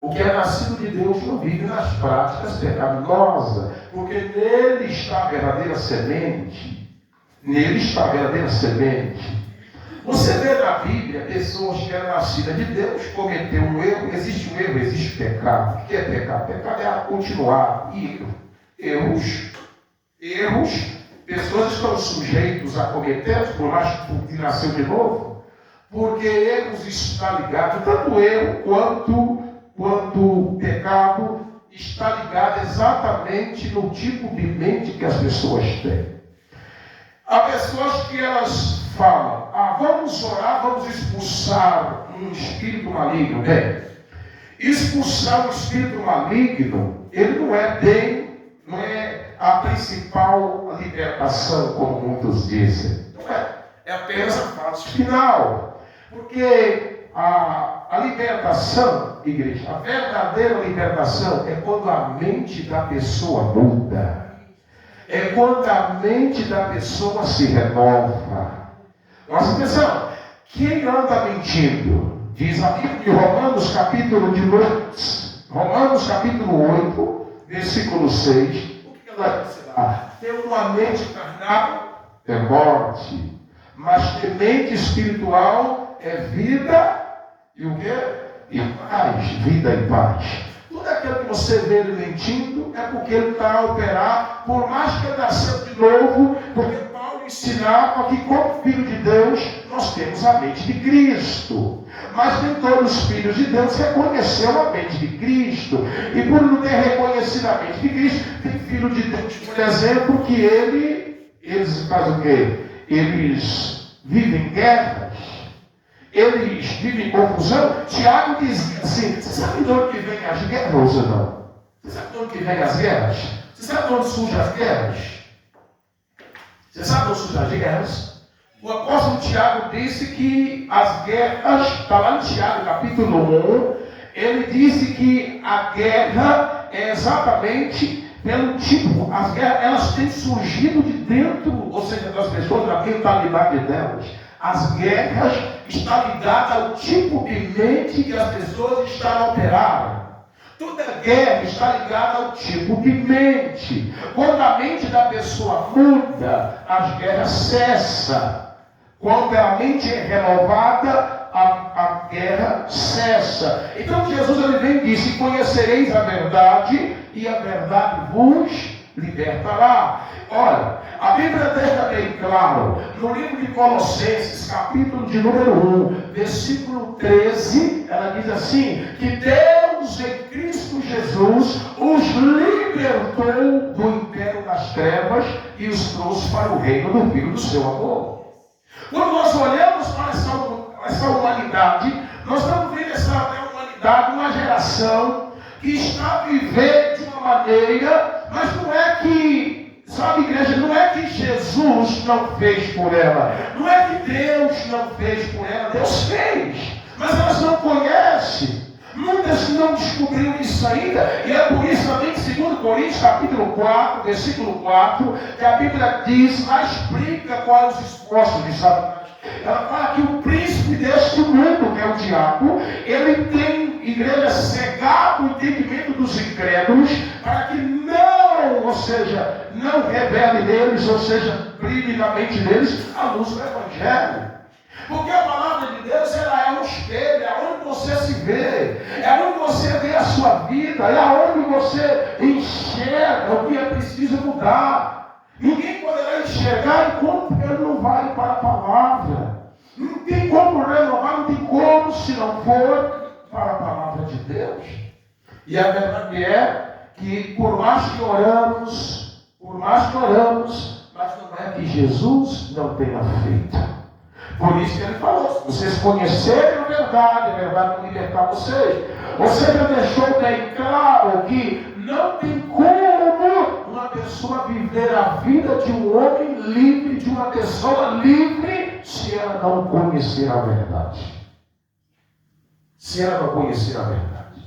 O que é nascido de Deus não vive nas práticas pecaminosas, porque nele está a verdadeira semente. Nele está a verdadeira semente. Você vê na Bíblia pessoas que eram nascidas de Deus, cometeram um erro, existe um erro, existe pecado. O que é pecado? Pecado é continuar. Erros. Pessoas estão sujeitas a cometer, por mais que nasceu de novo, porque erros está ligado, tanto erro quanto pecado está ligado exatamente no tipo de mente que as pessoas têm. Há pessoas que elas falam, vamos orar, vamos expulsar um espírito maligno. Bem, expulsar um espírito maligno, ele não é a principal libertação, como muitos dizem. Não é. É apenas a fase final. Porque a libertação, igreja, a verdadeira libertação é quando a mente da pessoa muda. É quando a mente da pessoa se renova. Nossa atenção, quem anda mentindo? Diz a Bíblia de Romanos capítulo 8, versículo 6. O que ela diz lá? Ter uma mente carnal é morte, mas ter mente espiritual é vida e o quê? E paz, vida e paz. Tudo aquilo que você vê ele mentindo é porque ele está a operar, por mais que ele nasceu de novo, porque Paulo ensinava que como filho de Deus, nós temos a mente de Cristo. Mas nem todos os filhos de Deus reconheceram a mente de Cristo. E por não ter reconhecido a mente de Cristo, tem filho de Deus, por exemplo, que eles fazem o quê? Eles vivem guerras. Eles vivem confusão. Tiago diz assim, você sabe de onde que vem as guerras ou não? Você sabe de onde que vem as guerras? Você sabe de onde surgem as guerras? Você sabe de onde surgem as guerras? O apóstolo Tiago disse que as guerras, está lá em Tiago capítulo 1, ele disse que a guerra é exatamente pelo tipo, as guerras elas têm surgido de dentro, ou seja, das pessoas, da mentalidade delas. As guerras estão ligadas ao tipo de mente que as pessoas estão a operar. Toda guerra está ligada ao tipo de mente. Quando a mente da pessoa muda, as guerras cessam. Quando a mente é renovada, a guerra cessa. Então Jesus ele vem e disse, conhecereis a verdade e a verdade vos libertará. Olha, a Bíblia deixa bem claro, no livro de Colossenses, capítulo de número 1, versículo 13, ela diz assim, que Deus em Cristo Jesus os libertou do império das trevas e os trouxe para o reino do Filho do seu amor. Quando nós olhamos para essa humanidade, nós estamos vendo essa humanidade, uma geração que está vivendo de uma maneira, mas não é que, sabe, igreja, não é que Jesus não fez por ela, não é que Deus não fez por ela, Deus fez, mas elas não conhecem. Muitas não descobriram isso ainda, e é por isso também que 2 Coríntios capítulo 4, versículo 4, que a Bíblia diz, lá explica quais os esforços de Satanás. Ela fala que o príncipe deste mundo, que é o diabo, ele tem, igreja, cegado o entendimento dos incrédulos, para que não, ou seja, não revele neles, ou seja, brilhe na mente deles a luz do Evangelho. Porque a palavra de Deus, ela é um espelho, é onde você se vê, é onde você vê a sua vida, é onde você enxerga o que é preciso mudar. Ninguém poderá enxergar enquanto ele não vai para a palavra. Não tem como renovar, não tem como se não for para a palavra de Deus. E a verdade é que por mais que oramos, mas não é que Jesus não tenha feito. Por isso que ele falou, se vocês conhecerem a verdade vai libertar vocês. Ou seja, deixou bem claro que não tem como uma pessoa viver a vida de um homem livre, de uma pessoa livre, se ela não conhecer a verdade. Se ela não conhecer a verdade.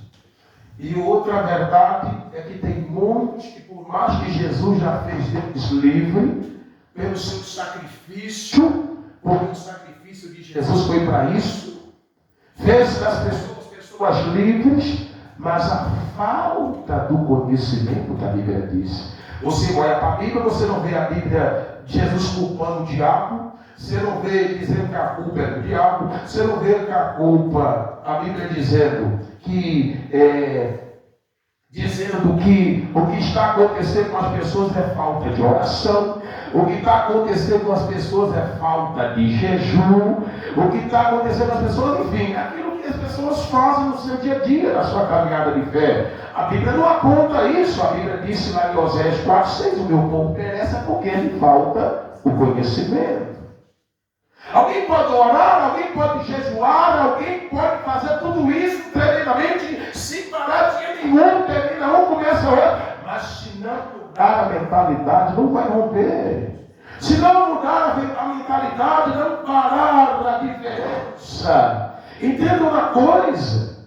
E outra verdade é que tem muitos que, por mais que Jesus já fez deles livre, pelo seu sacrifício, porque o sacrifício de Jesus foi para isso, fez das pessoas livres, mas a falta do conhecimento que a Bíblia diz. Você olha para a Bíblia, você não vê a Bíblia Jesus culpando o diabo, você não vê dizendo que a culpa é do diabo, você não vê que a culpa, a Bíblia dizendo que o que está acontecendo com as pessoas é falta de oração, o que está acontecendo com as pessoas é falta de jejum, o que está acontecendo com as pessoas, enfim, aquilo que as pessoas fazem no seu dia a dia, na sua caminhada de fé. A Bíblia não aponta isso. A Bíblia disse lá em Oséias 4:6, o meu povo perece porque lhe falta o conhecimento. Alguém pode orar, alguém pode jejuar, alguém pode fazer tudo isso tremendamente, sem parar dia nenhum, termina um, começa outro, mas se não mudar a mentalidade, não vai romper. Se não mudar a mentalidade, não parar a diferença. Entenda uma coisa,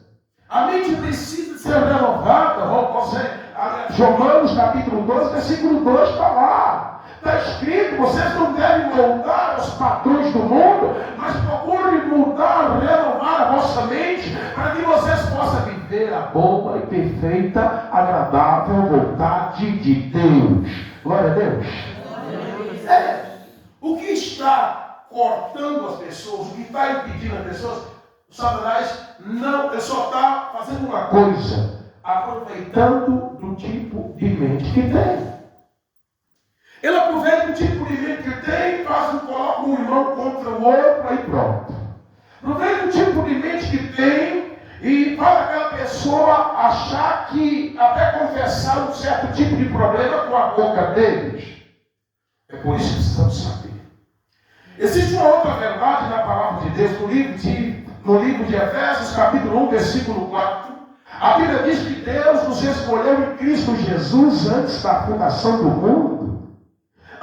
a mente precisa ser renovada. Romanos capítulo 12, versículo 2 está lá. Está escrito, vocês não devem moldar os padrões do mundo, mas procurem mudar, renovar a vossa mente, para que vocês possam viver a boa e perfeita, agradável vontade de Deus. Glória a Deus. O que está cortando as pessoas, o que está impedindo as pessoas, o Satanás não, ele só está fazendo uma coisa, aproveitando do tipo de mente que tem. Ele aproveita o tipo de mente que tem, coloca um irmão contra o outro, aí pronto. Aproveita o tipo de mente que tem e faz aquela pessoa achar que, até confessar um certo tipo de problema com a boca deles. É por isso que precisamos saber. Existe uma outra verdade na palavra de Deus, no livro de Efésios, capítulo 1, versículo 4. A Bíblia diz que Deus nos escolheu em Cristo Jesus antes da fundação do mundo.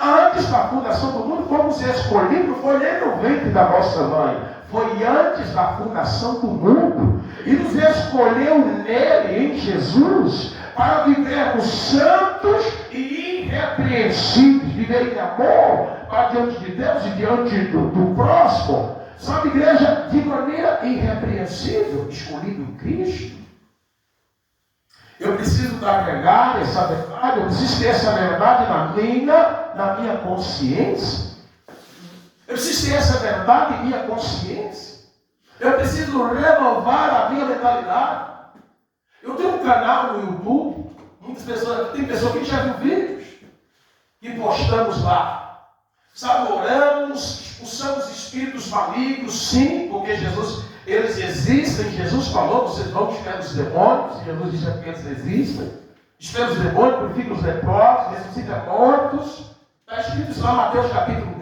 Antes da fundação do mundo, fomos escolhidos, foi nem no ventre da nossa mãe, foi antes da fundação do mundo, e nos escolheu nele, em Jesus, para vivermos santos e irrepreensíveis, viver em amor para diante de Deus e diante do próximo. Sabe, igreja, de maneira irrepreensível, escolhido em Cristo. Eu preciso carregar essa verdade, eu preciso ter essa verdade na minha consciência. Eu preciso ter essa verdade em minha consciência. Eu preciso renovar a minha mentalidade. Eu tenho um canal no YouTube, tem pessoas que já viu vídeos que postamos lá. Sabe, oramos, expulsamos espíritos malignos, sim, porque eles existem. Jesus falou, vocês vão despedir os demônios. Jesus disse que eles existem. Despede os demônios, purifica os leprosos, ressuscita mortos. Está escrito isso lá em Mateus capítulo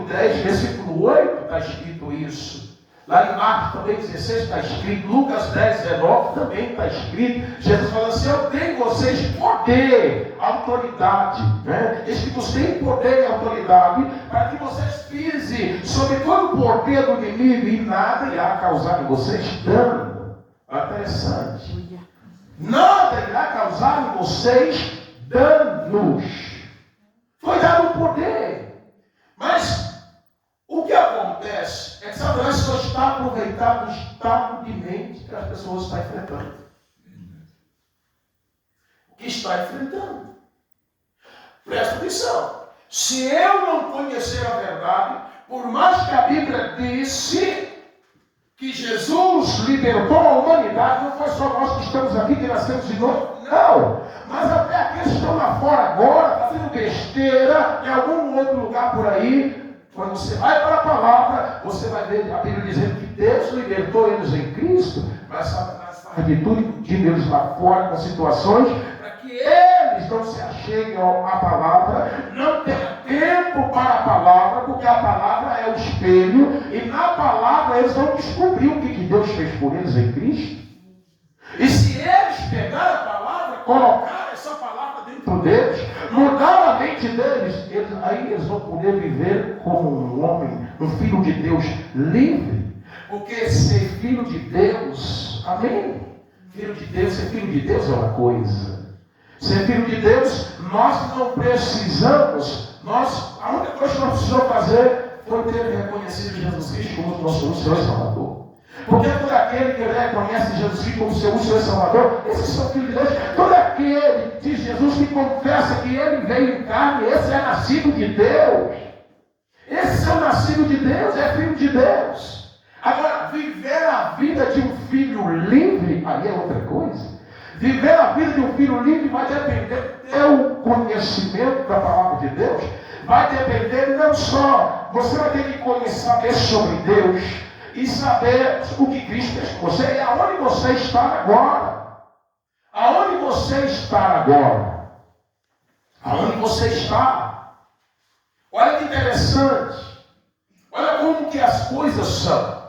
10, versículo 8, está escrito isso. Lá em Marcos também 16 está escrito, Lucas 10, 19 também está escrito. Jesus fala assim: eu tenho em vocês poder, autoridade, né? Espíritos têm poder e autoridade para que vocês pisem sobre todo o poder do inimigo e nada irá causar em vocês dano. Interessante. Nada irá causar em vocês danos. Foi dado o poder. Mas o que acontece é que Satanás só está aproveitando o estado de mente que as pessoas estão enfrentando. O que está enfrentando? Presta atenção. Se eu não conhecer a verdade, por mais que a Bíblia disse que Jesus libertou a humanidade, não foi só nós que estamos aqui, que nascemos de novo. Não. Mas até aqueles que estão lá fora agora, fazendo besteira, em algum outro lugar por aí. Quando você vai para a palavra, você vai ver a Bíblia dizendo que Deus libertou eles em Cristo, mas Satanás faz de tudo impedindo eles lá fora com situações, para que eles não se acheguem à palavra, não tenham tempo para a palavra, porque a palavra é o espelho, e na palavra eles vão descobrir o que Deus fez por eles em Cristo. E se eles pegarem a palavra, colocar essa palavra dentro deles, mudar a mente deles, aí eles vão poder viver como um homem, um filho de Deus livre. Porque ser filho de Deus, amém? Filho de Deus, ser filho de Deus é uma coisa. Ser filho de Deus, nós não precisamos, a única coisa que nós precisamos fazer foi ter reconhecido Jesus Cristo como nosso Senhor e Salvador. Porque todo aquele que reconhece Jesus Cristo como seu único Salvador, esses são filhos de Deus. Todo aquele, diz Jesus, que confessa que ele veio em carne, esse é nascido de Deus. Esse é o nascido de Deus, é filho de Deus. Agora, viver a vida de um filho livre, aí é outra coisa. Viver a vida de um filho livre vai depender do teu conhecimento da palavra de Deus. Vai depender não só, você vai ter que saber sobre Deus e saber o que Cristo fez com você e aonde você está agora. Aonde você está agora? Aonde você está? Olha que interessante. Olha como que as coisas são.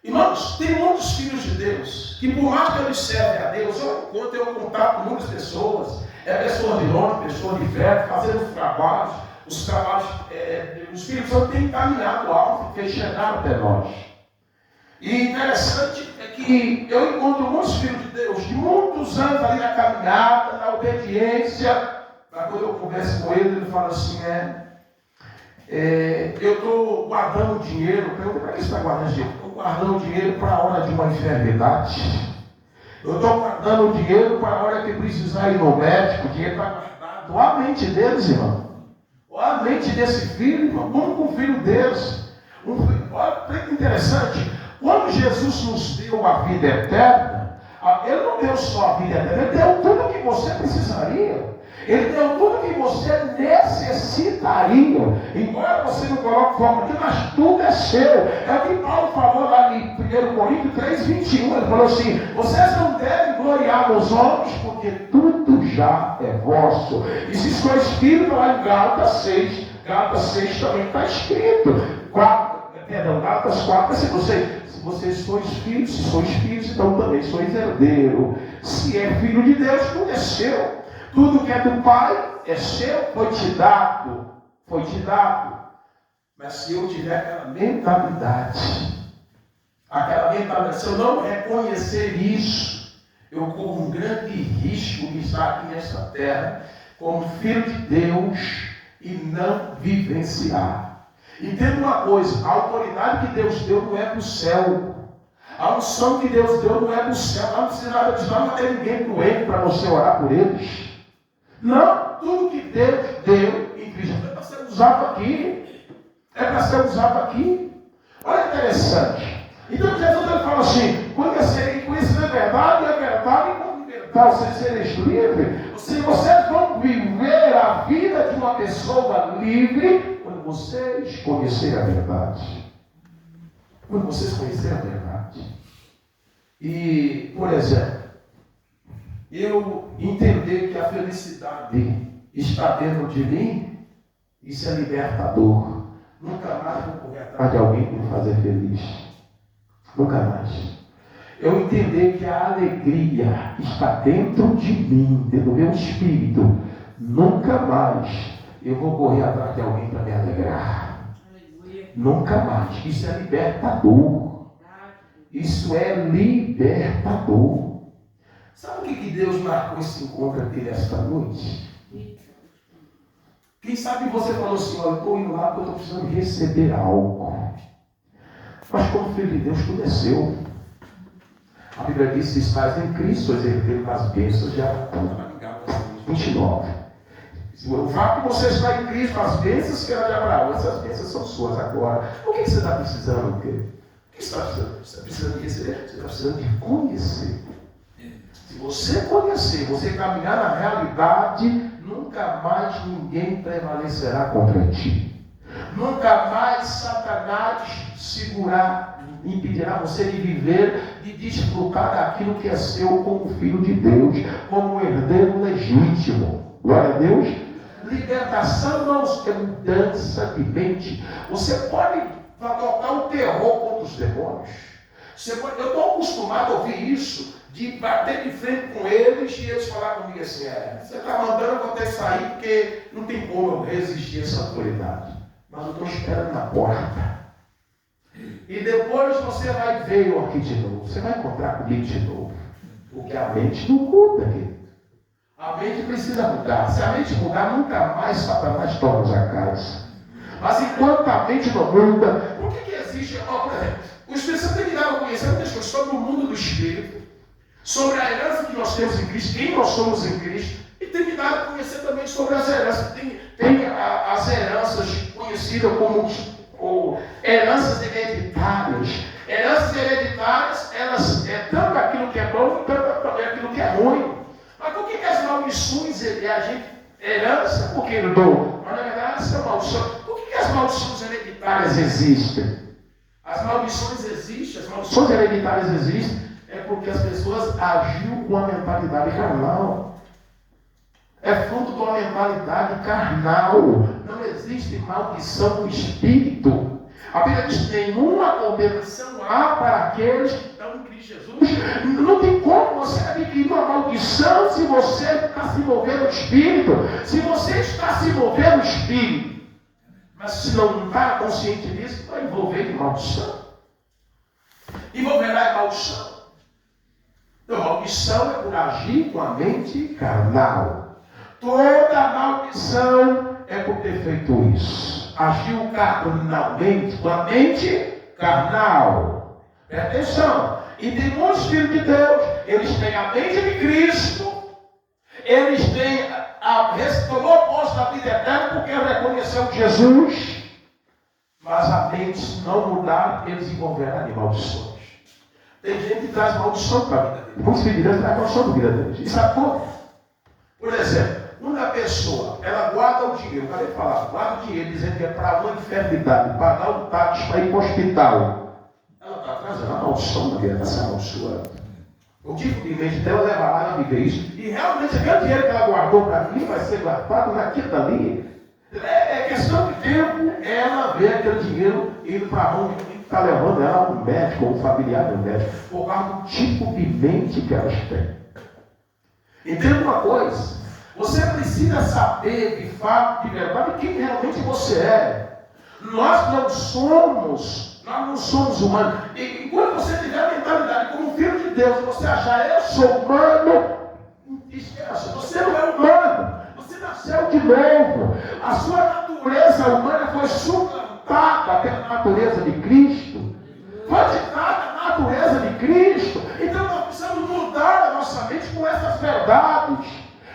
Irmãos, tem muitos filhos de Deus que, por mais que eles servem a Deus, eu tenho contato com muitas pessoas, pessoas de longe, pessoas de perto, fazendo os trabalhos, o Espírito Santo tem caminhado alto, tem chegado até nós. E interessante é que eu encontro muitos filhos de Deus, de muitos anos ali na caminhada, na obediência, mas quando eu converso com ele fala assim, eu estou guardando dinheiro, pergunta, para que você está guardando dinheiro? Estou guardando dinheiro para a hora de uma enfermidade. Eu estou guardando dinheiro para a hora que precisar ir no médico, o dinheiro está guardado. Olha a mente deles, irmão. Olha a mente desse filho, irmão. Como com um filho deles. Olha que interessante. Quando Jesus nos deu a vida eterna, Ele não deu só a vida eterna, Ele deu tudo o que você precisaria. Ele deu tudo o que você necessitaria. Embora você não coloque forma aqui, mas tudo é seu. É o que Paulo falou lá em 1 Coríntios 3:21. Ele falou assim: vocês não devem gloriar nos homens, porque tudo já é vosso. E se for escrito lá em Gálatas 6 também está escrito. Gálatas 4, se vocês sois filhos, se sois filhos, então também sois herdeiro. Se é filho de Deus, tudo é seu. Tudo que é do Pai é seu, foi te dado. Mas se eu tiver aquela mentalidade, se eu não reconhecer isso, eu corro um grande risco de estar aqui nesta terra como filho de Deus e não vivenciar. Entenda uma coisa, a autoridade que Deus deu não é para o céu. A unção que Deus deu não é para o céu. Não precisa nada disso, não vai ter ninguém doente para você orar por eles. Não, tudo que Deus deu em Cristo é para ser usado aqui. Olha que interessante. Então Jesus ele fala assim: conhecer a verdade, e a verdade vão libertar, vocês sereis livres. Se vocês vão viver a vida de uma pessoa livre, quando vocês conhecerem a verdade. E, por exemplo, eu entender que a felicidade está dentro de mim, isso é libertador. Nunca mais vou correr atrás de alguém para me fazer feliz. Nunca mais. Eu entender que a alegria está dentro de mim, dentro do meu espírito. Nunca mais eu vou correr atrás de alguém para me alegrar. Nunca mais. Isso é libertador. Isso é libertador. Sabe o que Deus marcou esse encontro aqui nesta noite? Quem sabe você falou assim: olha, eu estou indo lá porque eu estou precisando receber algo. Mas como filho de Deus, tudo é seu. A Bíblia diz: se estás em Cristo, sois herdeiro das bênçãos de Abraão. 29. O fato de você estar em Cristo, as bênçãos que era de Abraão, essas bênçãos são suas agora. O que você está precisando? O que você está precisando? Você está precisando de receber? Você está precisando de conhecer. Se você conhecer, você caminhar na realidade, nunca mais ninguém prevalecerá contra ti. Nunca mais Satanás impedirá você de viver, de desfrutar daquilo que é seu como filho de Deus, como um herdeiro legítimo. Glória a Deus. Libertação não é mudança de mente. Você pode tocar o terror contra os demônios. Eu estou acostumado a ouvir isso, de bater de frente com eles e eles falar comigo assim: você está mandando, eu vou ter que sair porque não tem como eu resistir a essa autoridade. Mas eu estou esperando na porta. E depois você vai ver eu aqui de novo. Você vai encontrar comigo de novo. Porque a mente não muda, querido. A mente precisa mudar. Se a mente mudar, nunca mais Satanás toma a casa. Mas enquanto a mente não muda, por que existe? Por exemplo, O Espírito Santo tem me dado a conhecer muitas coisas sobre o mundo do Espírito, sobre a herança que nós temos em Cristo, quem nós somos em Cristo, e tem me dado a conhecer também sobre as heranças. Tem as heranças conhecidas como heranças hereditárias. Heranças hereditárias, elas é tanto aquilo que é bom, tanto também aquilo que é ruim. Mas por que as maldições a gente herança? Porque eu dou. Mas na verdade são maldições. Por que as maldições hereditárias existem? As maldições existem, as maldições hereditárias existem, é porque as pessoas agiram com a mentalidade carnal. É fruto de uma mentalidade carnal. Não existe maldição no espírito. A Bíblia diz que nenhuma condenação há para aqueles que estão em Cristo Jesus. Não tem como você adquirir uma maldição se você está se movendo no espírito. Se você está se movendo no espírito, mas se não está consciente disso, vai envolver em maldição. Envolverá em maldição. Então, maldição é por agir com a mente carnal. Toda maldição é por ter feito isso. Agiu carnalmente, com a mente carnal. Presta atenção. E tem muitos filhos de Deus. Eles têm a mente de Cristo. Eles têm tomou posse da vida eterna porque reconheceu Jesus. Mas a mente, se não mudar, eles envolverão em maldições. Tem gente que traz maldição para a vida dele. Muitos filhos de Deus trazem maldição para a vida deles. E sabe por? Por exemplo, uma pessoa, ela guarda o dinheiro, eu acabei de falar, guarda o dinheiro dizendo que é para uma enfermidade, pagar um táxi para ir para o hospital. Ela está trazendo a maldição da vida, está amaldiçoando. O tipo de mente dela leva lá e viver isso. E realmente aquele dinheiro que ela guardou para mim vai ser guardado naquilo ali. É questão de tempo, ela vê aquele dinheiro indo para a mão de quem está levando ela ao médico, ou familiar do médico, por causa do tipo de mente que elas têm. Entenda uma coisa. Você precisa saber, de fato, de verdade, quem realmente você é. Nós não somos humanos. E quando você tiver a mentalidade como filho de Deus, você achar, eu sou humano, esquece, você não é humano. Você nasceu de novo. A sua natureza humana foi suplantada pela natureza de Cristo. Foi dada a natureza de Cristo. Então nós precisamos mudar a nossa mente com essas verdades.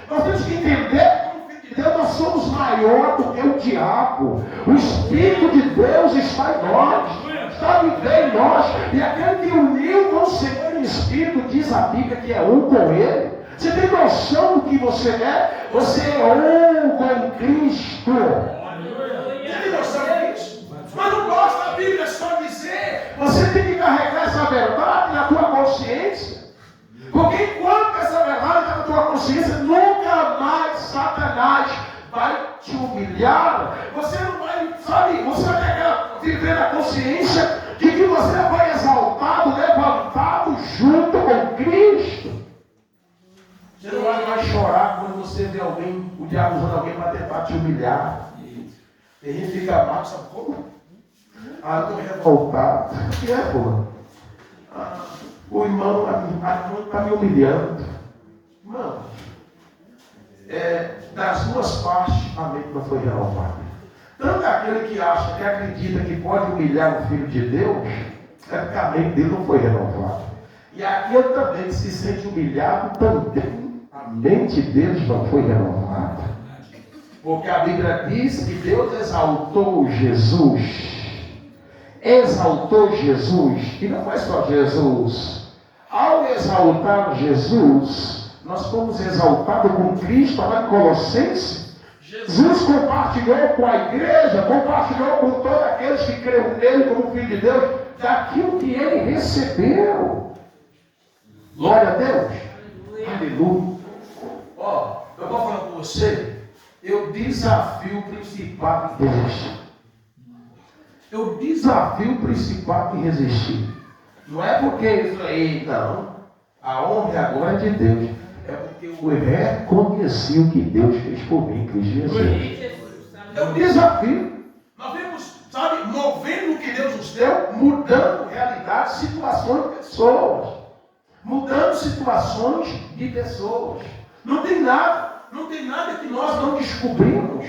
Nós temos que entender, como filho de Deus, nós somos maior do que o diabo. O Espírito de Deus está em nós, está vivendo em nós. E aquele que uniu com o Senhor em Espírito, diz a Bíblia que é um com Ele. Você tem noção do que você é? Você é um com Cristo. Você tem noção disso? Mas não gosta da Bíblia só dizer. Você tem que carregar essa verdade na tua consciência. Porque enquanto essa verdade está na tua consciência, nunca mais Satanás vai te humilhar. Você não vai, sabe, você vai viver na consciência de que você vai exaltado, levantado junto com Cristo. Você não vai mais chorar quando você vê alguém, o diabo usando alguém para tentar te humilhar. Tem gente que fica mal, sabe como? Eu estou revoltado. O que é, pô? O irmão, a irmã está me humilhando. Irmão, das duas partes, a mente não foi renovada. Tanto aquele que acha, que acredita que pode humilhar o Filho de Deus, é porque a mente dele não foi renovada. E aquele também que se sente humilhado, também a mente deles não foi renovada. Porque a Bíblia diz que Deus exaltou Jesus. Exaltou Jesus, e não foi só Jesus. Ao exaltar Jesus, nós fomos exaltados com Cristo. Lá em Colossenses, Jesus compartilhou com a igreja, compartilhou com todos aqueles que creram nele como Filho de Deus, daquilo que ele recebeu. Glória a Deus. Aleluia. Ó, eu estou falando com você, eu desafio o principado em resistir. Eu desafio o principado em resistir. Não é porque isso aí, não. A honra e a glória é de Deus. É porque eu reconheci o que Deus fez por mim, Cristo Jesus. É um desafio. Nós vemos, sabe, movendo o que Deus nos deu, mudando realidades, situações de pessoas. Mudando situações de pessoas. Não tem nada que nós não descobrimos.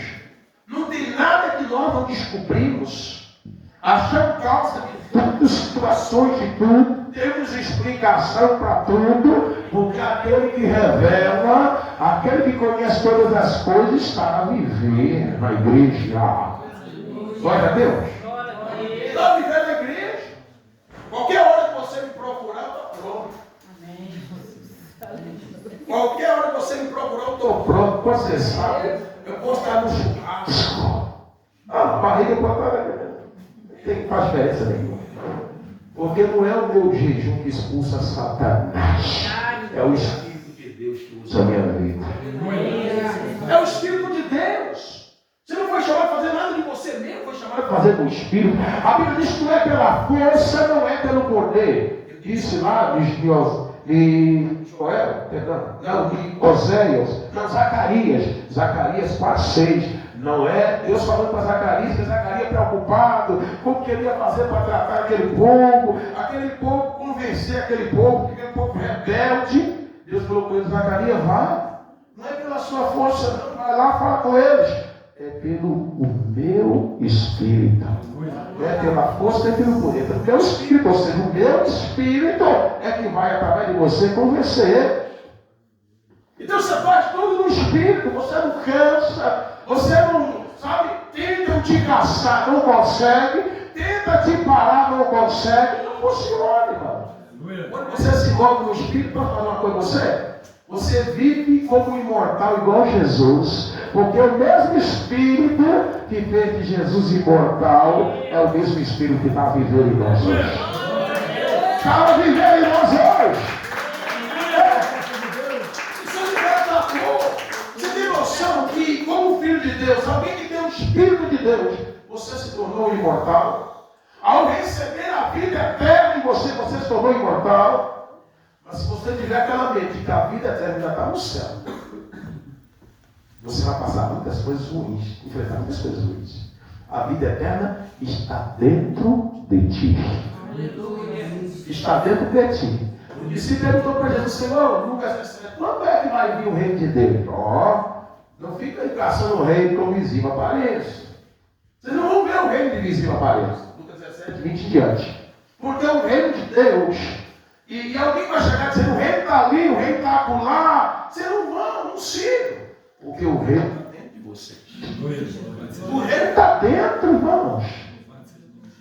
Não tem nada que nós não descobrimos. achamos causa de tudo, situações de tudo, temos explicação para tudo, porque aquele que revela, aquele que conhece todas as coisas, está a viver na igreja. Glória a Deus. Está a viver na igreja. Qualquer hora que você me procurar, eu estou pronto. Qualquer hora que você me procurar, eu estou pronto. Você sabe, eu posso estar no churrasco. A barriga pode estar. Tem que fazer diferença nenhuma. Porque não é o meu jejum que expulsa Satanás. É o Espírito de Deus que usa a minha vida. É o Espírito de Deus. Você não foi chamado a fazer nada de você mesmo, foi chamado a fazer com o Espírito. A Bíblia diz que não é pela força, não é pelo poder. Eu disse lá de Oséias, não, Zacarias 4:6. Não é Deus falando para Zacarias, que Zacarias preocupado, como queria fazer para tratar aquele povo convencer aquele povo rebelde. Deus falou com ele: Zacarias, vai, não é pela sua força, não, vai lá, fala com eles, é pelo meu Espírito, não é pela força, é pelo poder, é pelo meu Espírito, ou seja, o meu Espírito é que vai através de você convencer. Então você faz tudo no Espírito, você não cansa. Você não, sabe, tentam te caçar, não consegue, tenta te parar, não consegue, não funciona, irmão. Quando você se move no Espírito, para falar uma coisa, você vive como imortal igual Jesus, porque o mesmo Espírito que fez de Jesus imortal é o mesmo Espírito que está vivendo em nós hoje. Está vivendo em nós hoje. Que, como filho de Deus, alguém que tem o Espírito de Deus, você se tornou imortal. Ao receber a vida eterna em você, você se tornou imortal. Mas se você tiver aquela mente que a vida eterna já está no céu, você vai passar muitas coisas ruins, enfrentar muitas coisas ruins. A vida eterna está dentro de ti. Está dentro de ti. O discípulo perguntou para Jesus: Senhor, Lucas, quando é que vai vir o reino de Deus? Não fica aí caçando o reino com visível aparência. Vocês não vão ver o reino de visível aparência. Lucas 17, 20 em diante. Porque é o reino de Deus. E alguém vai chegar dizendo: o reino está ali, o reino está acolá. Vocês não vão, não sigam. Porque o reino está dentro de vocês. O reino está dentro, irmãos.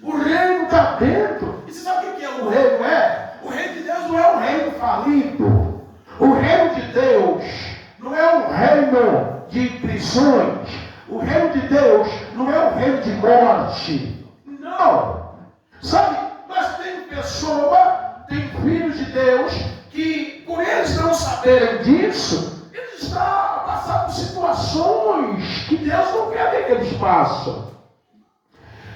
O reino está dentro. E você sabe o que é o reino? O reino de Deus não é um reino falido. O reino de Deus não é um reino de prisões. O reino de Deus não é um reino de morte. Não. Sabe, mas tem tem filhos de Deus que, por eles não saberem disso, eles estão passando por situações que Deus não quer que eles passem.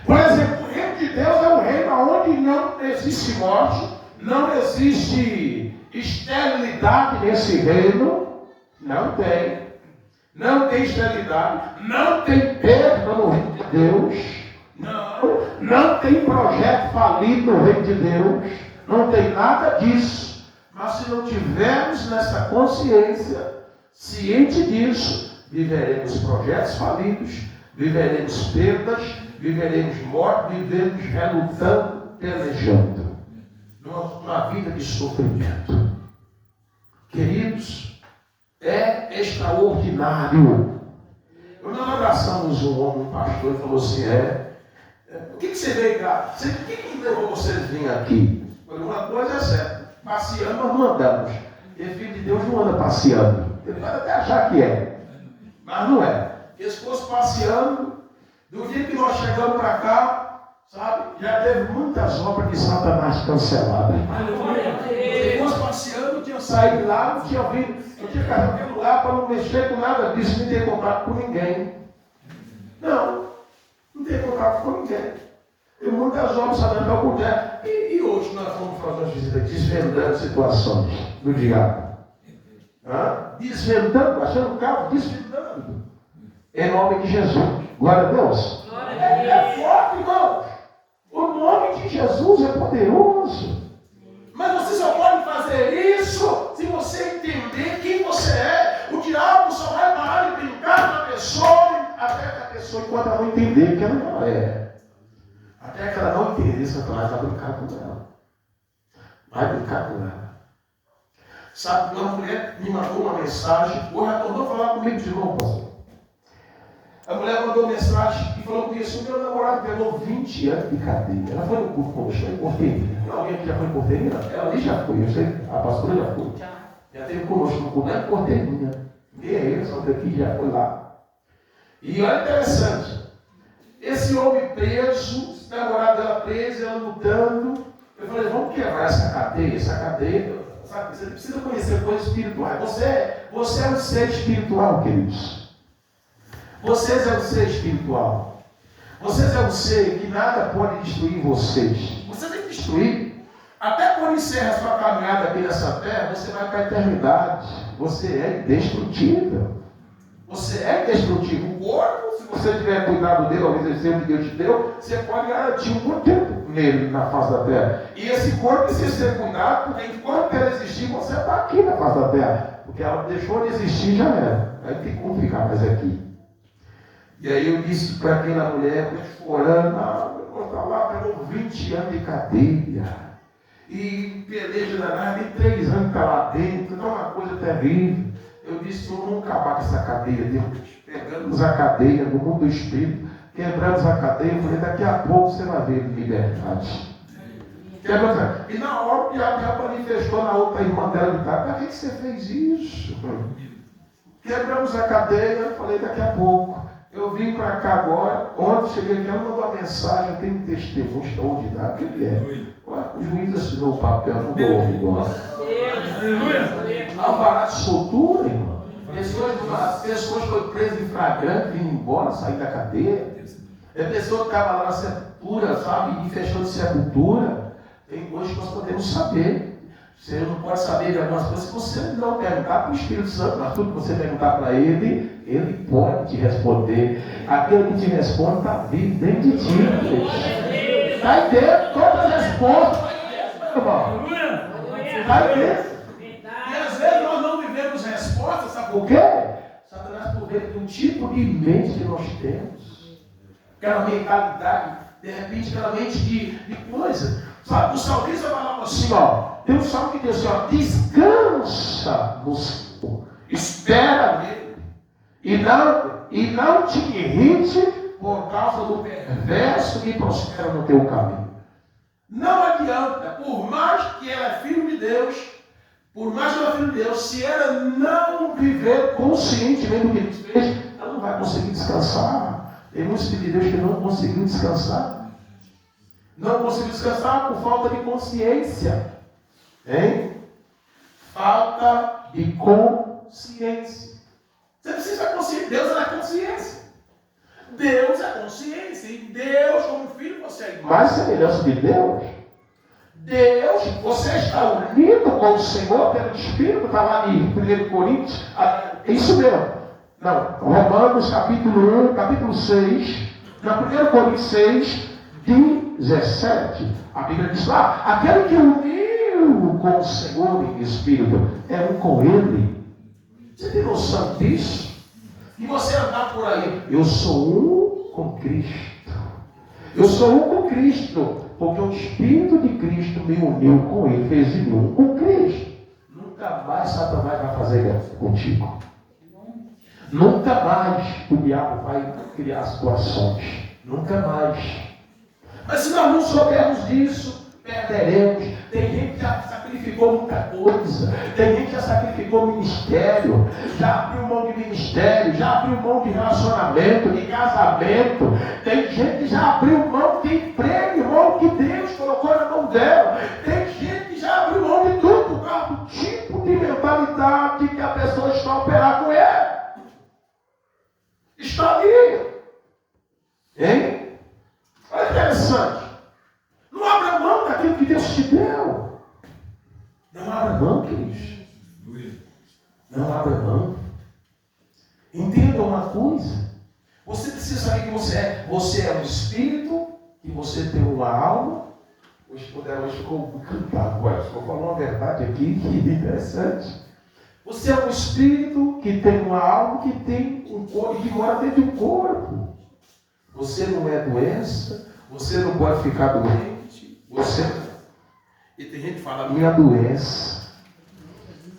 Por exemplo, o reino de Deus é um reino onde não existe morte, não existe esterilidade nesse reino. Não tem. Não tem esterilidade. Não tem perda no reino de Deus. Não tem projeto falido no reino de Deus. Não tem nada disso. Mas se não tivermos nessa consciência, ciente disso, viveremos projetos falidos, viveremos perdas, viveremos morte, viveremos relutando, pelejando. Numa vida de sofrimento. Queridos, é extraordinário. Nós abraçamos um homem, um pastor, e falou assim: o que você veio cá? O que levou vocês a vir aqui? Uma coisa é certa: passeando nós não andamos. E filho de Deus não anda passeando. Ele pode até achar que é, mas não é. Porque se fosse passeando, do dia que nós chegamos para cá, sabe, já teve muitas obras de Satanás canceladas. Se fosse passeando, eu tinha saído lá, não tinha vindo. Eu tinha ficado naquele lugar para não mexer com nada disso, nem ter contato com ninguém. Não ter contato com ninguém. Tem muitas obras sabendo que acontece. E hoje nós vamos fazer uma visita desvendando situações do diabo. Desvendando, achando o carro, desvendando. Em nome de Jesus. Glória a Deus. É forte, irmãos. O nome de Jesus é poderoso. Mas você só pode fazer isso se você entender quem você é. O diabo só vai parar de brincar com a pessoa até que a pessoa, enquanto ela não entender que ela não é. Até que aí Satanás vai brincar com ela. Vai brincar com ela. Sabe, uma mulher me mandou uma mensagem, hoje ela tornou a falar comigo de novo, pastor. A mulher mandou mensagem e falou comigo assim: o meu namorado pegou 20 anos de cadeia. Ela foi no curso conosco, foi em Porteirinha. Alguém que já foi em Porteirinha? Ela ali já foi, eu sei, a pastora já foi. Já teve conosco no curso, lá em Porteirinha. E é ele, só que aqui já foi lá. E olha interessante, esse homem preso, esse namorado dela preso, ela lutando. Eu falei: vamos quebrar essa cadeia, sabe? Você precisa conhecer coisas espirituais. Você é um ser espiritual, queridos. Vocês é um ser espiritual. Vocês é um ser que nada pode destruir vocês. Você tem que destruir. Até quando encerra a sua caminhada aqui nessa terra, você vai para a eternidade. Você é indestrutível. Você é indestrutível. O corpo, se você tiver cuidado dele, ao exercer o que Deus te deu, você pode garantir um bom tempo nele, na face da terra. E esse corpo precisa ser cuidado, porque enquanto ela existir, você está aqui na face da terra. Porque ela deixou de existir, já era. Aí tem como ficar mais aqui. E aí eu disse para aquela mulher, chorando: meu irmão está lá, pegou 20 anos de cadeia. E peleja danada, tem 3 anos que está lá dentro, então é uma coisa terrível. Eu disse: vamos acabar com essa cadeia, Deus. Pegamos a cadeia no mundo do espírito, quebramos a cadeia. Eu falei: daqui a pouco você vai ver liberdade. E na hora o diabo já manifestou na outra irmã dela de casa: para que você fez isso? Quebramos a cadeia. Eu falei: daqui a pouco. Eu vim para cá agora. Ontem cheguei aqui, ela mandou uma mensagem. Eu tenho um testemunho extraordinário. O que é? O juiz assinou o papel, não dou ouvido. Alvará de soltura, irmão. As pessoas foram presas em flagrante, vindo embora, sair da cadeia. A pessoa que estava lá na sepultura, sabe, e fechou de sepultura. Tem coisas que nós podemos saber. Você não pode saber de algumas coisas se você não perguntar para o Espírito Santo, mas tudo que você perguntar para ele, ele pode te responder. Aquele que te responde está vivo dentro de ti. Está aí dentro, todas as respostas. Irmão. Está aí dentro. E às vezes nós não vivemos respostas, sabe por quê? Satanás, por dentro de um tipo de mente que nós temos. Aquela mentalidade, de repente, aquela mente de coisa. Sabe, o salmista falava assim, ó. Tem um salmo que diz assim, ó: descansa no Senhor, espera nele, e não te irrite por causa do perverso que prospera no teu caminho. Não adianta, por mais que ela é filho de Deus, se ela não viver conscientemente do que Deus fez, ela não vai conseguir descansar. Tem muitos filhos de Deus que não conseguiram descansar. Não conseguiram descansar por falta de consciência. Hein? Falta de consciência. Você precisa consciência. Deus é consciência. Deus é consciência. E Deus, como filho, você é mais semelhança de Deus. Deus, você está unido com o Senhor pelo Espírito. Está lá em 1 Coríntios. Isso mesmo. Não, Romanos capítulo 1, capítulo 6. Na 1 Coríntios 6, 17. A Bíblia diz lá: aquele que uniu com o Senhor em espírito é um com Ele. Você tem noção disso? E você andar por aí: eu sou um com Cristo. Eu sou um com Cristo, porque o Espírito de Cristo me uniu com Ele, fez de mim um com Cristo. Nunca mais Satanás vai fazer isso contigo. Nunca mais o diabo vai criar situações. Nunca mais. Mas se nós não soubermos disso, perderemos. Tem gente que já sacrificou muita coisa. Tem gente que já sacrificou ministério. Já abriu mão de ministério. Já abriu mão de relacionamento, de casamento. Tem gente que já abriu mão de emprego, irmão, que Deus colocou na mão dela. Tem gente que já abriu mão de tudo por causa do tipo de mentalidade que a pessoa está operando com ela. Está ali. Hein? Olha interessante. Não abra mão daquilo que Deus te deu. Não abra mão, queridos. Não abra mão. Entenda uma coisa. Você precisa saber que você é. Você é um espírito, que você tem uma alma. Hoje ficou cantado. Vou falar uma verdade aqui que é interessante. Você é um espírito que tem uma alma, que tem um corpo, que mora dentro de um corpo. Você não é doença, você não pode ficar doente. Você. E tem gente que fala, a minha doença,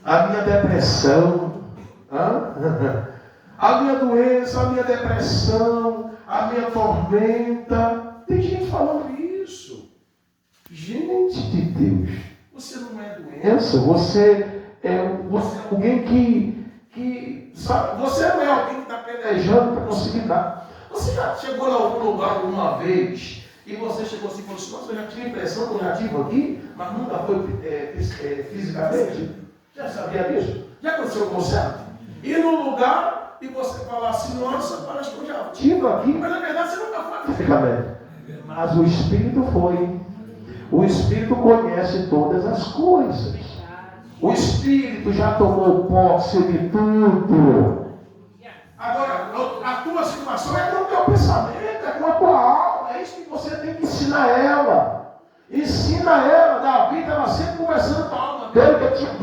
a minha depressão, a minha doença, a minha depressão, a minha tormenta. Tem gente falando isso. Gente de Deus, você não é doença, você é alguém que sabe, você não é alguém que está pelejando para conseguir dar. Você já chegou em algum lugar alguma vez e você chegou assim e falou assim, nossa, eu já tive a impressão que eu já estive aqui, mas nunca foi fisicamente? Já sabia disso? Já aconteceu com você? Ir num lugar e você falar assim, nossa, parece que eu já estive aqui, mas na verdade você nunca foi fisicamente. Mas o Espírito foi. O Espírito conhece todas as coisas. O Espírito já tomou posse de tudo. Agora, a tua situação é com o teu pensamento, é com a tua alma. É isso que você tem que ensinar ela. Ensina ela, Davi estava sempre conversando com a alma dele, que tinha